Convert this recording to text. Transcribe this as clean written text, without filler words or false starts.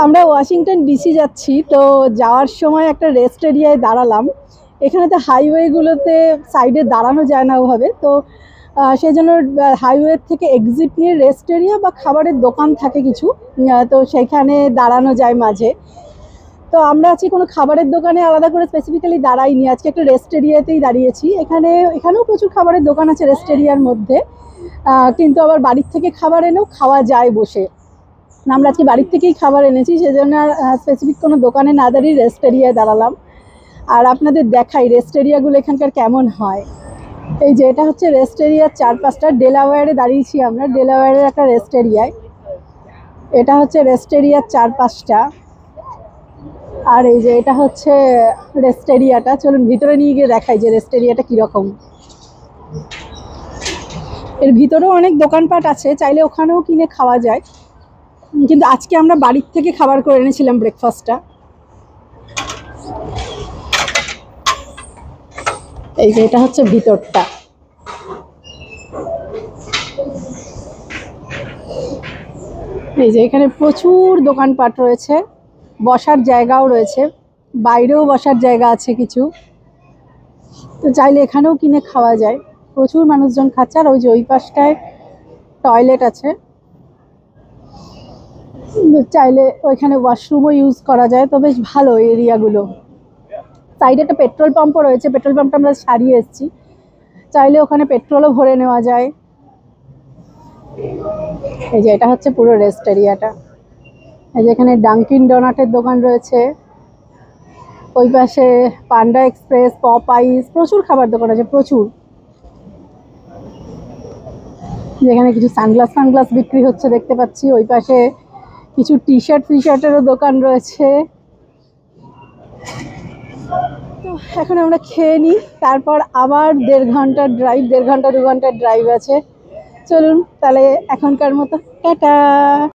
আমরা Washington DC যাচ্ছি, তো যাওয়ার সময় একটা রেস্ট এরিয়ায় দাঁড়ালাম। এখানে তো হাইওয়েগুলোতে সাইডে দাঁড়ানো যায় না ওভাবে, তো সেই জন্য হাইওয়ে থেকে এক্সিট নিয়ে রেস্ট এরিয়া বা খাবারের দোকান থাকে কিছু, তো সেখানে দাঁড়ানো যায় মাঝে। তো আমরা আজকে কোনো খাবারের দোকানে আলাদা করে স্পেসিফিক্যালি দাঁড়াইনি, আজকে একটা রেস্ট এরিয়াতেই দাঁড়িয়েছি। এখানেও প্রচুর খাবারের দোকান আছে রেস্ট এরিয়ার মধ্যে, কিন্তু আবার বাড়ির থেকে খাবার এনেও খাওয়া যায় বসে। আমরা আজকে বাড়ির থেকেই খাবার এনেছি, সেজন্য আর স্পেসিফিক কোনো দোকানে না দাঁড়িয়ে রেস্ট এরিয়ায় দাঁড়ালাম। আর আপনাদের দেখাই রেস্ট এরিয়াগুলো এখানকার কেমন হয়। এই যে এটা হচ্ছে রেস্ট এরিয়ার চারপাশটা। ডেলাওয়্যারে দাঁড়িয়েছি আমরা, ডেলাওয়্যারের একটা রেস্ট এরিয়ায়। এটা হচ্ছে রেস্ট এরিয়ার চারপাশটা। আর এই যে এটা হচ্ছে রেস্ট এরিয়াটা। চলুন ভিতরে নিয়ে গিয়ে দেখাই যে রেস্ট এরিয়াটা কীরকম। এর ভিতরেও অনেক দোকানপাট আছে, চাইলে ওখানেও কিনে খাওয়া যায়, কিন্তু আজকে আমরা বাড়ির থেকে খাবার করে এনেছিলাম ব্রেকফাস্টটা। এই যে এটা হচ্ছে ভিতরটা। এই যে এখানে প্রচুর দোকানপাট রয়েছে, বসার জায়গাও রয়েছে, বাইরেও বসার জায়গা আছে কিছু, তো চাইলে এখানেও কিনে খাওয়া যায়। প্রচুর মানুষজন খাচ্ছে। আর ওই যে ওই পাশটায় টয়লেট আছে, চাইলে ওইখানে ওয়াশরুমও ইউজ করা যায়। তো বেশ ভালো এরিয়াগুলো। সাইডে একটা পেট্রোল পাম্পও রয়েছে, পেট্রোল পাম্পটা আমরা সারিয়ে এসেছি, চাইলে ওখানে পেট্রোলও ভরে নেওয়া যায়। এই যে এটা হচ্ছে পুরো রেস্ট এরিয়াটা। এই যে এখানে ডাঙ্কিন ডোনাটের দোকান রয়েছে, ওই পাশে পান্ডা এক্সপ্রেস, পপ আইস, প্রচুর খাবার দোকান আছে, প্রচুর। যেখানে কিছু সানগ্লাস বিক্রি হচ্ছে দেখতে পাচ্ছি। ওই পাশে কিছু টি শার্টেরও দোকান রয়েছে। তো এখন আমরা খেয়ে নিই, তারপর আবার 1.5 ঘন্টা 2 ঘন্টার ড্রাইভ আছে। চলুন তাহলে এখনকার মতো টাটা।